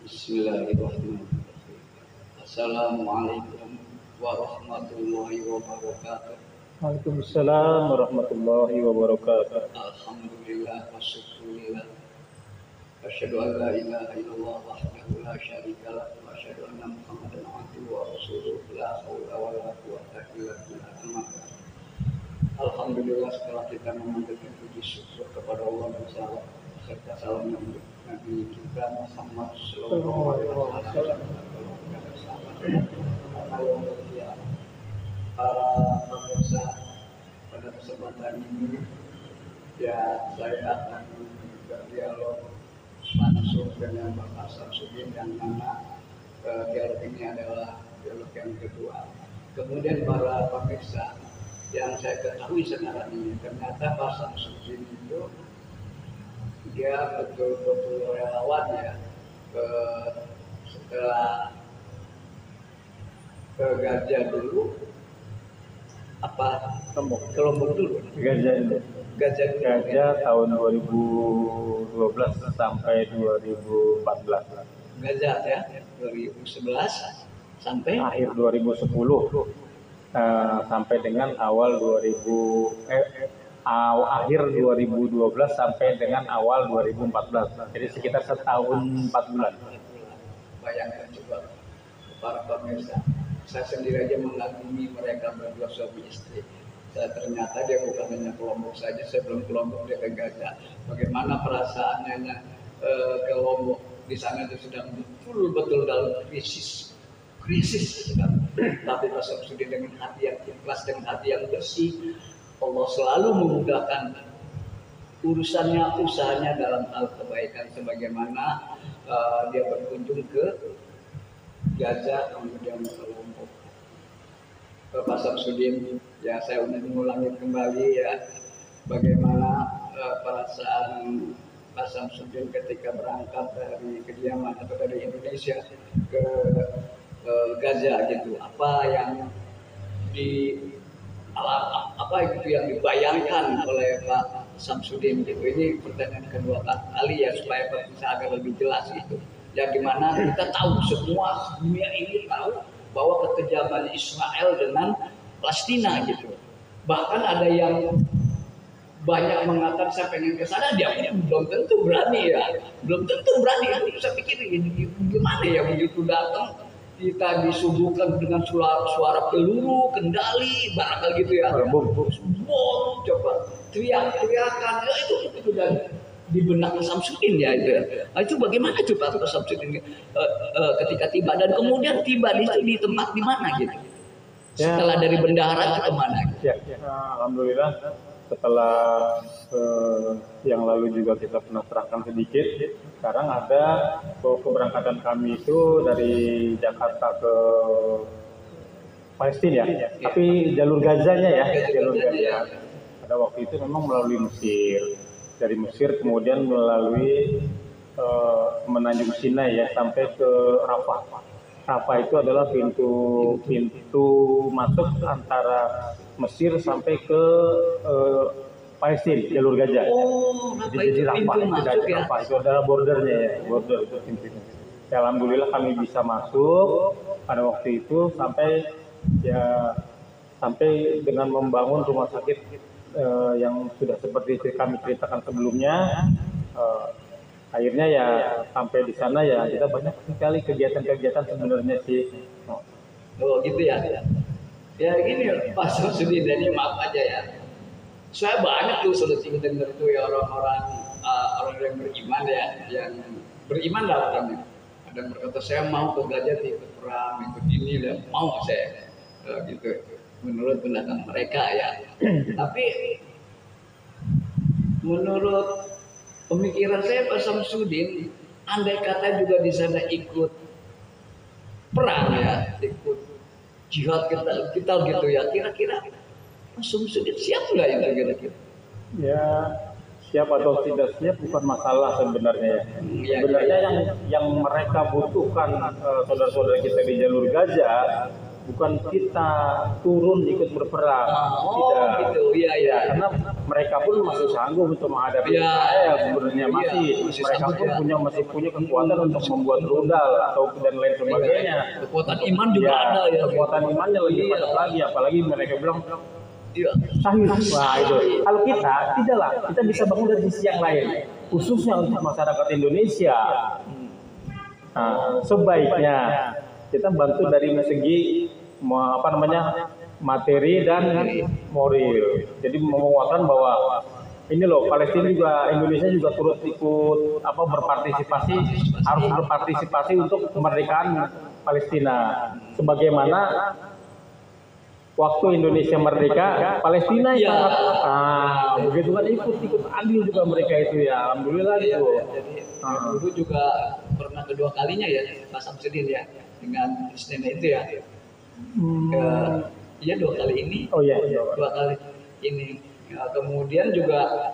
Bismillahirrahmanirrahim. Assalamualaikum warahmatullahi wabarakatuh. Waalaikumsalam warahmatullahi wabarakatuh. Alhamdulillah wa syukurillah. Asyhadu an la ilaha illallah wahdahu la syarika lah wa asyhadu anna Muhammadan abduhu wa rasuluh la haula wa la quwwata illa billah. Alhamdulillah, setelah kita memanjatkan puji syukur kepada Allah Subhanahu serta salam Nabi kita Muhammad sallallahu alaihi wasallam. Para pemirsa, pada kesempatan ini ya saya akan berdialog langsung dengan Bapak Samsudin yang mana dialog ini adalah dialog yang kedua. Kemudian para pemirsa, yang saya ketahui sekarang ini ternyata Pak Samsudin itu dia betul-betul relawan ya, setelah ke Gajah dulu ke Lombok dulu. Gajah tahun 2012 sampai 2014. Gajah ya 2011 sampai akhir 2010 sampai dengan akhir 2012 sampai dengan awal 2014. Jadi sekitar setahun 4 bulan. Bayangkan coba para pemirsa, saya sendiri aja mengagumi mereka berdua suami istri. Ternyata dia bukan hanya ke Lombok saja, sebelum ke Lombok dia ke Gajah. Bagaimana perasaannya ke Lombok? Di sana itu sedang betul-betul dalam krisis. Tapi Pak Samsudin dengan hati yang ikhlas, dengan hati yang bersih, Allah selalu memudahkan urusannya, usahanya dalam hal kebaikan. Sebagaimana dia berkunjung ke Gajah, kemudian ke Lombok. Pak Samsudin, ya saya mengulangi kembali ya, bagaimana perasaan Pak Samsudin ketika berangkat dari kediaman atau dari Indonesia ke Gajah gitu. Apa yang yang dibayangkan oleh Pak Samsudin gitu. Ini pertanyaan kedua kali ya, supaya bisa agak lebih jelas gitu. Ya dimana kita tahu, semua dunia ini tahu bahwa kekejaman Israel dengan Palestina gitu. Bahkan ada yang banyak mengatakan saya pengen ke sana, dia belum tentu berani ya. Belum tentu berani. Saya pikir gimana ya begitu datang kita disuguhkan dengan suara peluru, kendali, barangkali gitu ya. Bom, coba teriak-teriakan, ya itu sudah di benak Samsudin ya itu. Nah, itu bagaimana coba Pak Samsudin ketika tiba, dan kemudian tiba di tempat di mana gitu? Setelah dari bendahara ke mana? Gitu? Ya, alhamdulillah. Setelah yang lalu juga kita pernah terangkan sedikit, sekarang ada keberangkatan kami itu dari Jakarta ke Palestina ya, tapi jalur Gazanya ya, jalur Gaza. Pada waktu itu memang melalui Mesir, dari Mesir kemudian melalui Menanjung Sinai ya, sampai ke Rafah. Rafah itu adalah pintu masuk antara Mesir sampai ke Palestina, jalur Gaza. Jadi Rafah itu adalah bordernya ya, border itu pintunya. Ya, alhamdulillah kami bisa masuk pada waktu itu sampai dengan membangun rumah sakit yang sudah seperti kami ceritakan sebelumnya. Akhirnya ya sampai di sana ya kita banyak sekali kegiatan-kegiatan sebenarnya sih. Oh gitu ya. Ya gini Pak Samsudin, ini maaf aja ya. Saya banyak tuh solusi dengar tuh ya orang yang beriman ya, yang beriman lah orangnya. Ada yang berkata saya mau ke Gajah ikut perang, ikut ini dan mau saya gitu. Menurut pendapat mereka ya. Tapi menurut pemikiran saya Pak Samsudin, andai kata juga di sana ikut perang ya, ikut jihad kita gitu ya, kira-kira Pak Samsudin siap nggak itu kira-kira? Ya, siap atau tidak siap bukan masalah sebenarnya. Sebenarnya yang mereka butuhkan saudara-saudara kita di jalur Gaza bukan kita turun ikut berperang, tidak. Gitu, iya, iya. Karena mereka pun masih sanggup untuk menghadapi Iya. Israel sebenarnya masih mereka sanggup, pun ya. masih punya kekuatan untuk membuat rudal atau dan lain sebagainya. Kekuatan iman juga Ya, ada ya. kekuatan imannya lebih Iya. padat lagi, apalagi mereka bilang Iya. sahih. Wah itu. Kalau kita tidaklah, kita bisa bangun dari sisi yang lain, khususnya untuk masyarakat Indonesia. Nah, sebaiknya kita bantu dari segi materi dan moral. Jadi menguatkan bahwa ini loh, Palestina juga, Indonesia juga turut ikut berpartisipasi, harus berpartisipasi untuk kemerdekaan Palestina. Sebagaimana waktu Indonesia merdeka, Palestina Iya. begitu kan ikut adil juga mereka itu ya, alhamdulillah Iya, gitu. jadi dulu juga pernah kedua kalinya ya Pak Samsudin ya dengan Palestina itu ya. Iya 2 kali ini. Oh iya. 2 kali ini. Ya, kemudian juga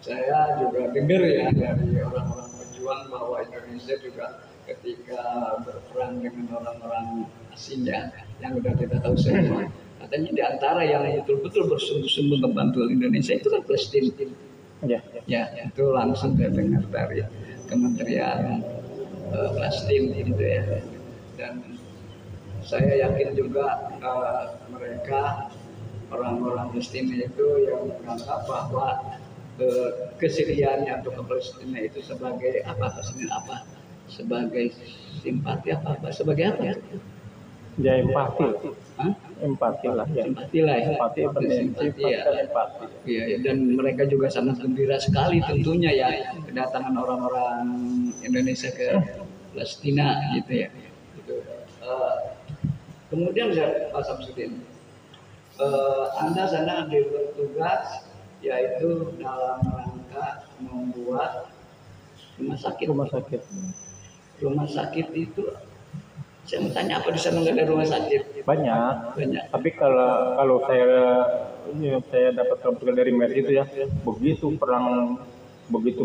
saya juga dengar ya dari orang-orang pejuang bahwa Indonesia juga ketika berperang dengan orang-orang asing ya, yang udah kita tahu semua, katanya di antara yang betul-betul bersungguh-sungguh membantu Indonesia itu kan Palestina. Ya, itu langsung saya dengar dari Kementerian Palestina gitu ya. Dan saya yakin juga mereka orang-orang Palestina itu yang menganggap bahwa kesiriannya atau ke Palestina itu sebagai sebagai simpati sebagai apa ya? Ya empati lah. Hah? Empati lah ya. Simpati lah ya. Empati Ya. empati. Iya, ya. Dan mereka juga sangat gembira sekali tentunya ya kedatangan orang-orang Indonesia ke Palestina gitu ya. Gitu. Kemudian Pak Samsudin, Anda sana bertugas yaitu dalam rangka membuat rumah sakit. Rumah sakit itu, saya mau tanya apa di sana nggak ada rumah sakit? Banyak. Tapi kalau saya dapat kabar dari Mercy itu ya, begitu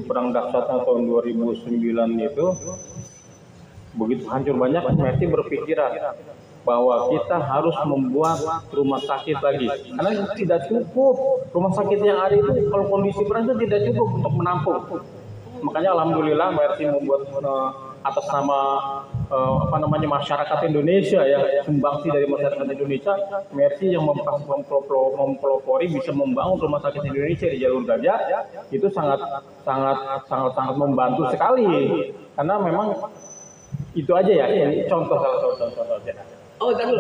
perang dahsyatnya tahun 2009 itu, begitu hancur banyak, Mercy berpikiran bahwa kita harus membuat rumah sakit lagi, karena tidak cukup rumah sakit yang ada itu kalau kondisi perang itu tidak cukup untuk menampung. Makanya alhamdulillah Mercy membuat atas nama masyarakat Indonesia ya, sumbangsi dari masyarakat Indonesia, Mercy yang mempelopori bisa membangun rumah sakit Indonesia di jalur Gaza, itu sangat membantu sekali, karena memang itu aja ya, ini contoh salah satu contoh aja. Oh, tahu.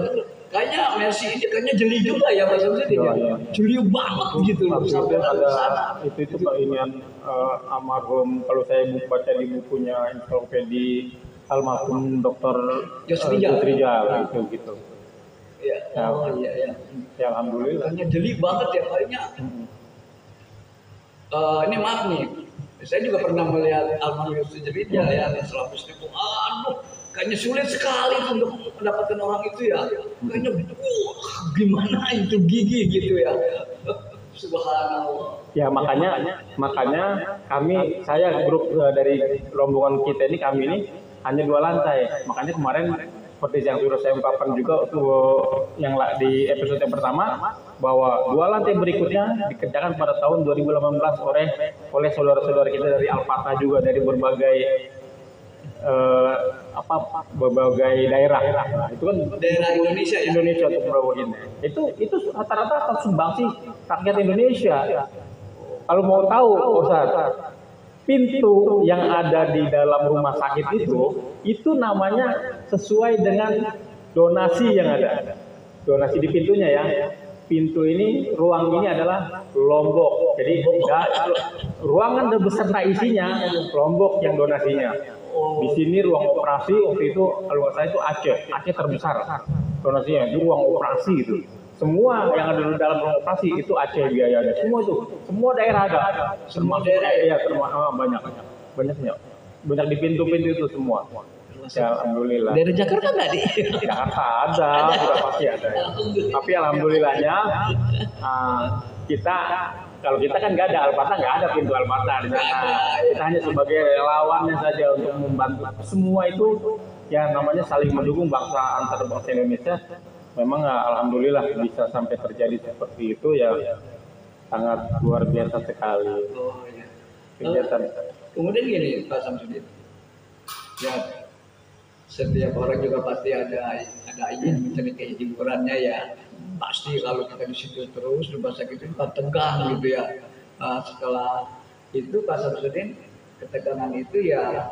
Kayaknya Mercy ini kayaknya jeli juga ya Pak Samsudin ya. Jeli banget gitu loh sampai ke sana. Itu keinian almarhum, kalau saya baca di bukunya ensiklopedi almarhum Dr. Yusrijal gitu. Iya. Oh iya. Ya alhamdulillah. Kayaknya jeli banget ya kayaknya. Ini maaf nih. Saya juga pernah melihat almarhum Yusrijal ya di Sulawesi itu. Aduh, kayaknya sulit sekali untuk mendapatkan orang itu ya. Kayaknya gimana itu gigi gitu ya. Subhanallah. Ya makanya saya grup dari rombongan kita ini, kami ini hanya 2 lantai. Makanya kemarin seperti yang sudah saya ungkapkan juga yang di episode yang pertama, bahwa 2 lantai berikutnya dikerjakan pada tahun 2018 oleh saudara-saudara kita dari Al-Fatah juga, dari berbagai daerah. Nah, itu kan Daerah Indonesia ya. Indonesia untuk beberapa ini. Itu rata-rata akan sumbangsi rakyat Indonesia. Kalau mau tahu, Ustaz, pintu yang ada di dalam rumah sakit itu namanya sesuai dengan donasi yang ada. Donasi di pintunya ya. Pintu ini, ruang ini adalah Lombok. Jadi ruangan beserta isinya Lombok yang donasinya. Di sini ruang operasi waktu itu kalau nggak salah itu Aceh terbesar donasinya, itu ruang operasi itu. Semua yang ada di dalam ruang operasi itu Aceh biayanya. Semua daerah ada. Semua daerah ya, banyak di pintu-pintu itu semua. Ya, alhamdulillah. Dari Jakarta nggak di? Jakarta ada, sudah pasti ada. Ya. Tapi alhamdulillahnya kita Kalau kita kan nggak ada Al-Fatah, nggak ada pintu Al-Fatah di sana. Kita hanya sebagai relawannya saja untuk membantu. Semua itu ya namanya saling mendukung bangsa antar bangsa Indonesia. Memang alhamdulillah bisa sampai terjadi seperti itu ya, sangat luar biasa sekali Oh ya. kegiatan. Kemudian gini Pak Samsudin, ya setiap orang juga pasti ada ingin mencari kehiburannya ya. Pasti kalau kita di situ terus di rumah sakit itu kan tegang gitu ya. Setelah itu Pak Samsudin, ketegangan itu ya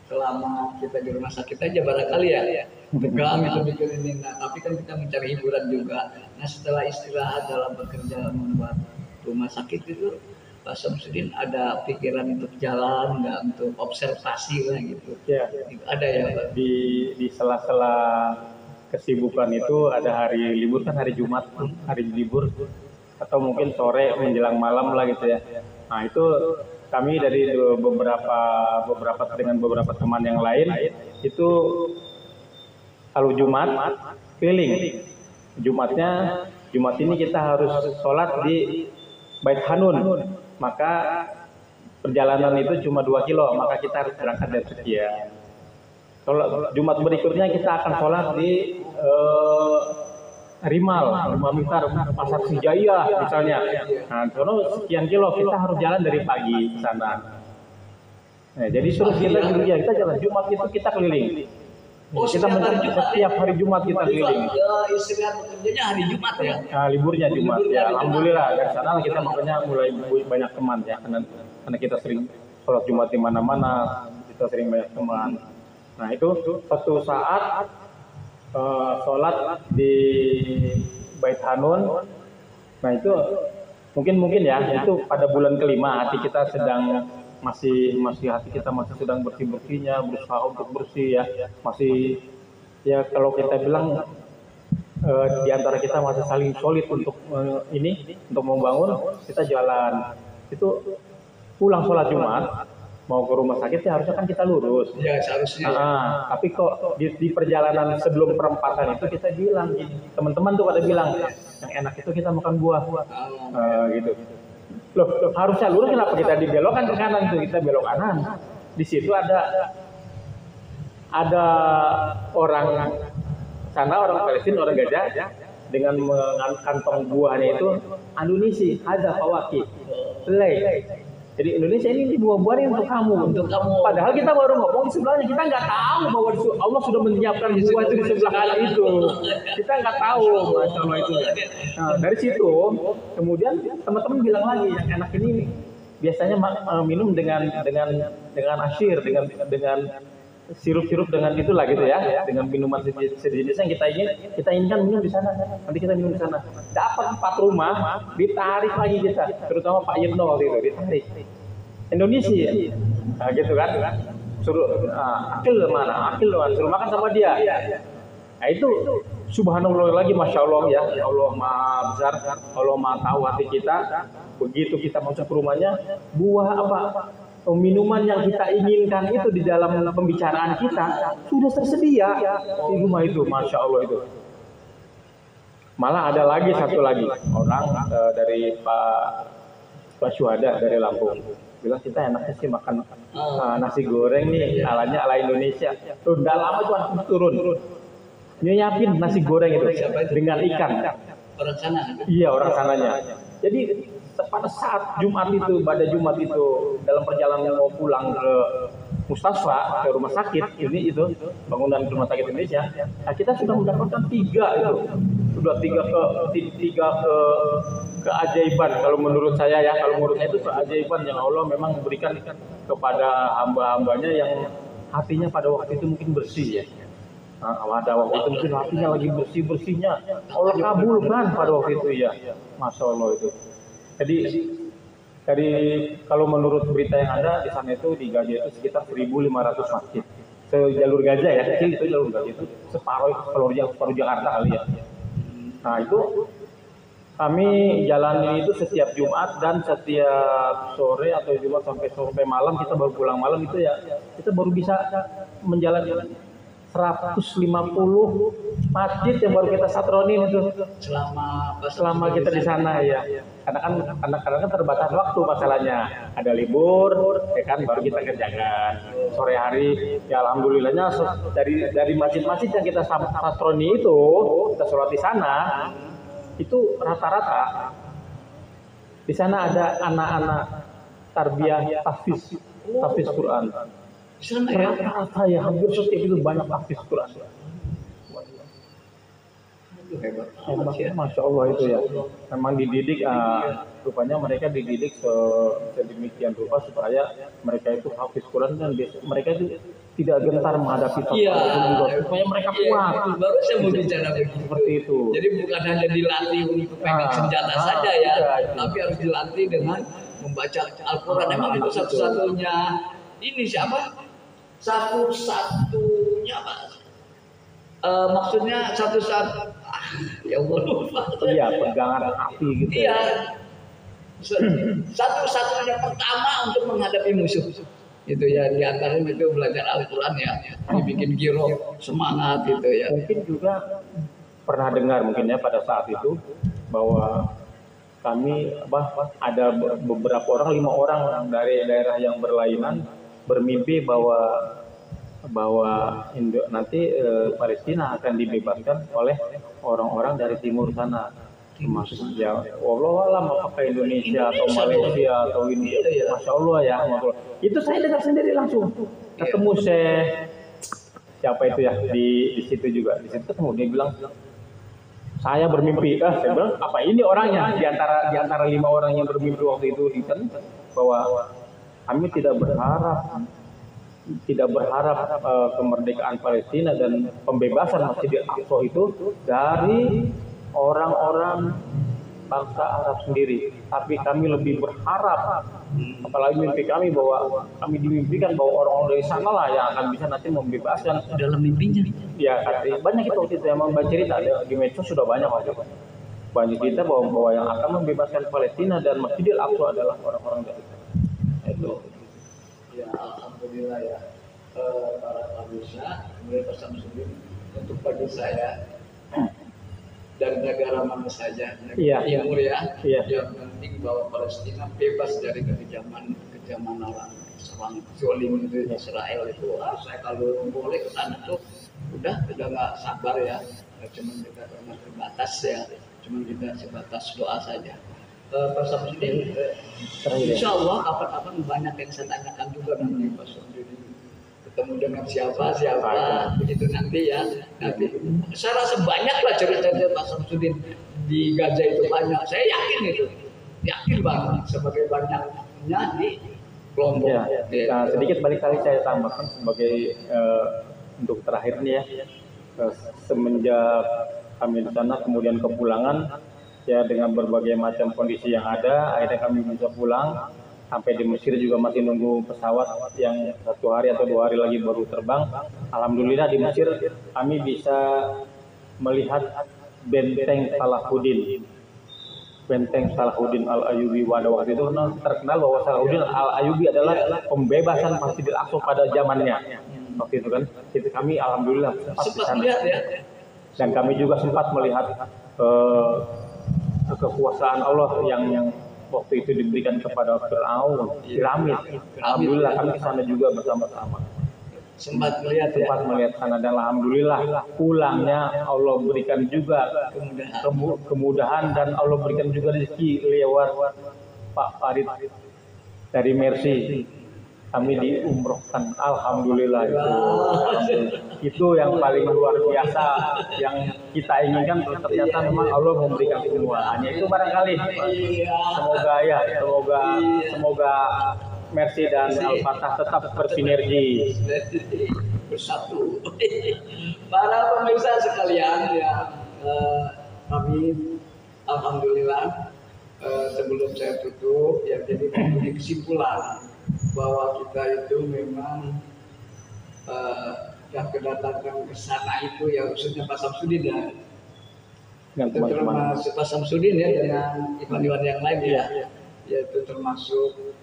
selama kita di rumah sakit aja barangkali ya tegang itu bikin ini. Nah tapi kan kita mencari hiburan juga. Nah setelah istirahat dalam bekerja membuat rumah sakit itu Pak Samsudin ada pikiran untuk jalan nggak, untuk observasi lah gitu? Ya, Ada ya Pak? di sela-sela kesibukan itu ada hari libur kan, hari Jumat, hari libur atau mungkin sore menjelang malam lah gitu ya. Nah itu kami dari beberapa dengan beberapa teman yang lain itu kalau Jumat keliling. Jumat ini kita harus sholat di Bait Hanun, maka perjalanan itu cuma 2 kilo, maka kita harus berangkat dari sekian. Kalau Jumat berikutnya kita akan sholat di Rimal, Mitar, Pasar Sijaya misalnya. Nah, terus sekian kilo kita harus jalan dari pagi ke sana. Nah, jadi suruh kita jalan Jumat itu kita keliling. Oh, Kita setiap hari Jumat kita keliling. Istirahat bekerjanya hari Jumat ya? Nah, liburnya Jumat ya, alhamdulillah dari sana kita makanya mulai banyak teman ya, karena kita sering sholat Jumat di mana-mana, kita sering banyak teman. Nah itu suatu saat sholat di Bait Hanun. Nah itu mungkin ya itu pada bulan kelima hati kita sedang masih hati kita masih sedang bersihnya, berusaha untuk bersih ya, masih ya kalau kita bilang di antara kita masih saling solid untuk untuk membangun. Kita jalan itu pulang sholat Jumat mau ke rumah sakit ya harusnya kan kita lurus ya seharusnya. Tapi kok di perjalanan sebelum perempatan itu kita bilang gini, teman-teman tuh pada bilang yang enak itu kita makan buah gitu. Loh, harusnya lurus, kenapa kita dibelokkan ke kanan tuh? Kita belok kanan. Di situ ada orang sana, orang Palestina, orang Gaza dengan kantong buahnya itu Andunisi, ada fawaki, selai. Jadi Indonesia ini buah-buahnya untuk kamu. Padahal kita baru ngomong di sebelahnya, kita nggak tahu bahwa Allah sudah menyiapkan buah itu di sebelah kanan itu. Kita nggak tahu, masya Allah itu. Nah, dari situ kemudian teman-teman bilang lagi yang enak ini biasanya minum dengan asyir, dengan sirup-sirup dengan itulah gitu ya, dengan minuman sejenis yang kita inginkan minum di sana. Nanti kita minum di sana. Dapat 4 rumah, ditarik lagi kita, terutama Pak Yitno waktu itu ditarik. Indonesia, nah, gitu kan? Suruh akil mana? Suruh makan sama dia. Nah itu subhanallah lagi, masya Allah ya, Allah maha besar, Allah maha tahu hati kita. Begitu kita masuk ke rumahnya, buah apa? Minuman yang kita inginkan itu di dalam pembicaraan kita sudah tersedia di rumah itu, masya Allah itu. Malah ada lagi satu lagi orang dari Pak Syuhada dari Lampung bilang kita enaknya sih makan nasi goreng nih ala Indonesia. Tuh udah lama tuh aku turun nyiapin nasi goreng itu dengan ikan. Orang sana? Iya, orang sananya. Jadi pada saat pada Jumat itu dalam perjalanan mau pulang ke Mustafa, ke rumah sakit itu bangunan rumah sakit Indonesia, nah kita sudah mendapatkan 3 itu, sudah 3 keajaiban kalau menurut saya ya, kalau menurut saya itu keajaiban yang Allah memang memberikan kepada hamba-hambanya yang hatinya pada waktu itu mungkin bersih ya. Nah, pada waktu itu mungkin hatinya lagi bersih-bersihnya, Allah kabulkan pada waktu itu ya, masya Allah itu. Jadi kalau menurut berita yang ada di sana itu di Gaza itu sekitar 1.500 masjid. Jalur Gaza ya, kecil itu jalur Gaza itu separuh Jakarta kali ya. Nah itu kami jalani itu setiap Jumat dan setiap sore atau Jumat sampai malam kita baru pulang malam itu ya, kita baru bisa menjalani 150 masjid yang baru kita satronin itu selama kita di sana ya. Karena kan terbatas waktu masalahnya. Ada libur, ya kan baru kita kerjakan. Sore hari, ya alhamdulillahnya dari masjid-masjid yang kita satroni itu, kita sholat di sana, itu rata-rata di sana ada anak-anak tarbiyah tahfiz Quran. Rata-rata ya hampir setiap itu banyak tahfiz Quran. Hebat, Masya Allah itu ya. Memang dididik, rupanya mereka dididik sedemikian rupa supaya mereka itu hafiz Quran dan mereka itu tidak gentar menghadapi supaya mereka kuat. Baru saya mau bicara seperti itu. Jadi bukan hanya dilatih untuk pegang senjata saja ya, tapi harus dilatih dengan membaca Al-Quran. Emang itu satu-satunya ini siapa? Satu-satunya Pak. Maksudnya satu-satu ya Allah lupa. Iya, pegangan api gitu. Iya. Satu-satunya pertama untuk menghadapi musuh. Itu ya, di antaranya itu belajar Al-Quran ya. Dibikin giro, semangat gitu ya. Mungkin juga pernah dengar mungkin ya pada saat itu bahwa kami ada beberapa orang, 5 orang dari daerah yang berlainan bermimpi bahwa nanti Palestina akan dibebaskan oleh orang-orang dari timur sana, termasuk ya Allah alam apakah Indonesia atau Malaysia atau India. Masya Allah ya, itu saya dengar sendiri langsung. Ketemu siapa itu ya di situ juga, di situ ketemu dia bilang saya bermimpi. Saya bilang apa ini orangnya di antara 5 orang yang bermimpi waktu itu bahwa kami tidak berharap kemerdekaan Palestina dan pembebasan Masjidil Aqsa itu dari orang-orang bangsa Arab sendiri, tapi kami lebih berharap, apalagi mimpi kami bahwa kami dimimpikan bahwa orang-orang dari sana lah yang akan bisa nanti membebaskan. Dalam mimpinya Ya, banyak itu waktu itu emang cerita di medsos sudah banyak waktu itu. Banyak cerita bahwa yang akan membebaskan Palestina dan Masjidil Aqsa adalah orang-orang dari sana. Itu. Ya, alhamdulillah ya, para pemirsa, kemudian Pak Samsudin, untuk bagi saya dari negara mana saja, timur ya, yang penting bahwa Palestina bebas dari kekejaman orang serang zolim itu Israel itu. Saya kalau boleh ke sana tuh udah nggak sabar ya, cuman kita karena terbatas ya, cuman kita sebatas doa saja. Pak Samsudin, insya Allah kapan-kapan banyak yang saya tanyakan juga nanti Pak Samsudin ketemu dengan siapa begitu nanti ya. Nanti saya rasa banyak lah cerita-cerita Pak Samsudin di Gaza itu banyak. Saya yakin banget sebagai banyaknya di kelompok. Nah, sedikit balik kali saya tambahkan sebagai untuk terakhir nih ya, semenjak kami di sana kemudian kepulangan. Ya dengan berbagai macam kondisi yang ada, akhirnya kami bisa pulang. Sampai di Mesir juga masih nunggu pesawat yang 1 hari atau 2 hari lagi baru terbang. Alhamdulillah di Mesir kami bisa melihat benteng Salahuddin Al-Ayyubi. Waktu itu terkenal bahwa Salahuddin Al-Ayyubi adalah pembebasan Masjidil Aqsa pada zamannya. Waktu itu kan, itu kami alhamdulillah sempat lihat ya. Dan kami juga sempat melihat kekuasaan Allah yang waktu itu diberikan kepada Fir'aun, piramid. Alhamdulillah kami ke sana juga bersama-sama. Sempat melihat sana dan alhamdulillah pulangnya Allah berikan juga kemudahan dan Allah berikan juga rezeki lewat Pak Farid dari Mercy. Kami diumrohkan, alhamdulillah itu yang paling luar biasa yang kita inginkan. Ternyata memang Allah memberikan semua. Hanya itu barangkali. Semoga Mercy dan Al-Fatah tetap bersinergi bersatu. Para pemirsa sekalian ya, kami alhamdulillah sebelum saya tutup ya, jadi mempunyai kesimpulan bahwa kita itu memang yang kedatangan ke sana itu ya khususnya Pak Samsudin ya, termasuk Pak Samsudin ya dengan ikhwan-ikhwan yang lain ya, yaitu termasuk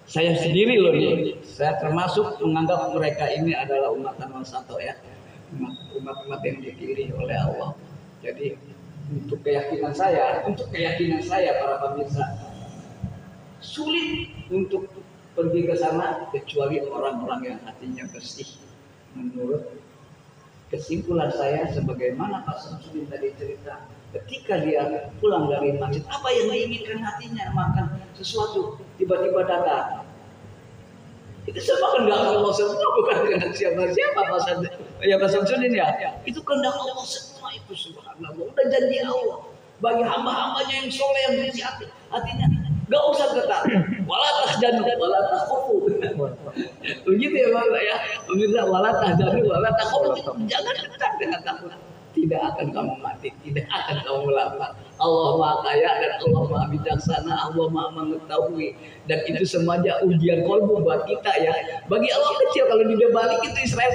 saya sendiri loh nih, saya termasuk menganggap mereka ini adalah umat Wasato ya, umat yang dipilih oleh Allah. Jadi untuk keyakinan saya para pemirsa, sulit untuk pergi ke sana kecuali orang-orang yang hatinya bersih. Menurut kesimpulan saya, sebagaimana Pak Samsudin tadi cerita, ketika dia pulang dari masjid, apa yang diinginkan hatinya, makan sesuatu, tiba-tiba datang. Itu semua kehendak Allah semua, bukan kehendak siapa-siapa Pak Samsudin ya. Itu kehendak Allah semua itu, subhanallah. Udah janji Allah bagi hamba-hambanya yang soleh, yang bersih hatinya. Gak usah ketat, wala tahzanu wala takhafu. Begitu ya Pak ya. Pemirsa, wala tahzanu wala takhafu. Jangan ketat dengan takut. Tidak akan kamu mati, tidak akan kamu lapar. Allah Maha Kaya dan Allah Maha Bijaksana, Allah Maha Mengetahui, dan itu semuanya ujian kolbu buat kita ya. Bagi Allah kecil, kalau dia balik itu Israel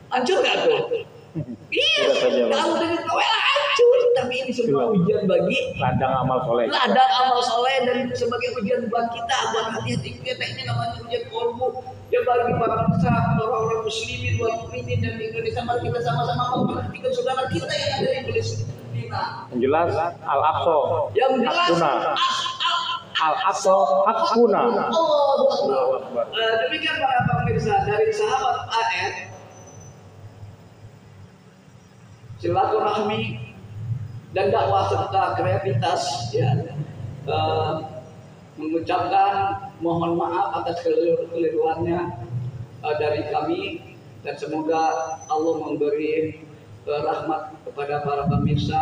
hancur nggak tuh? Iya, kalau dari Toel hancur, tapi ini semua ujian bagi ladang amal soleh. Ladang amal soleh, dan sebagai ujian buat kita, buat hati-hati kita. Ini namanya ujian kolbu. Ya bagi para masyarakat, orang-orang muslimin, wal mukminin dan di Indonesia, mari kita sama-sama memperhatikan saudara kita yang ada di Palestina. Yang jelas Al-Aqsa. Yang jelas Al-Aqsa hakuna. Allahu Akbar. Demikian para pemirsa, dari sahabat AR, silaturahmi dan dakwah serta kreativitas ya, mengucapkan mohon maaf atas keliruannya dari kami, dan semoga Allah memberi rahmat kepada para pemirsa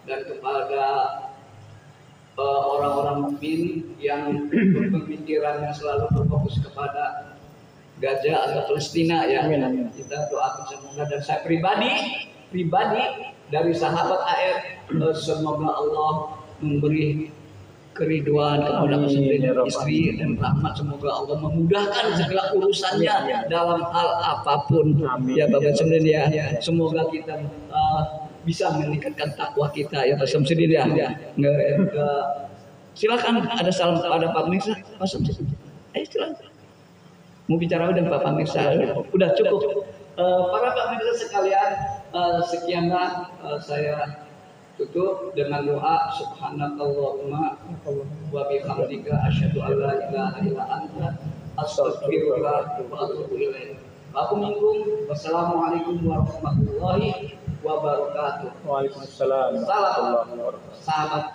dan kepada orang-orang mukmin yang pemikirannya selalu berfokus kepada Gaza atau Palestina ya. Amin. Kita doakan semoga, dan saya pribadi dari sahabat AR, semoga Allah memberi keriduan kepada istri dan rahmat. Semoga Allah memudahkan segala urusannya dalam hal apapun. Amin. Ya Bapak Samsudin ya. Semoga kita bisa meningkatkan takwa kita ya Pak Samsudin ya. Silakan, ada salam kepada Pak Mirsa, Pak Samsudin. Ayo silakan. Mau bicara dengan Pak Mirsa. Udah cukup. Para Pak Mirsa sekalian, sekianlah saya tutup dengan doa subhanakallahumma wa bihamdika asyhadu an la ilaha illa anta astaghfiruka wa atubu ilaik. Wassalamualaikum warahmatullahi wabarakatuh. Waalaikumsalam. Salam sahabat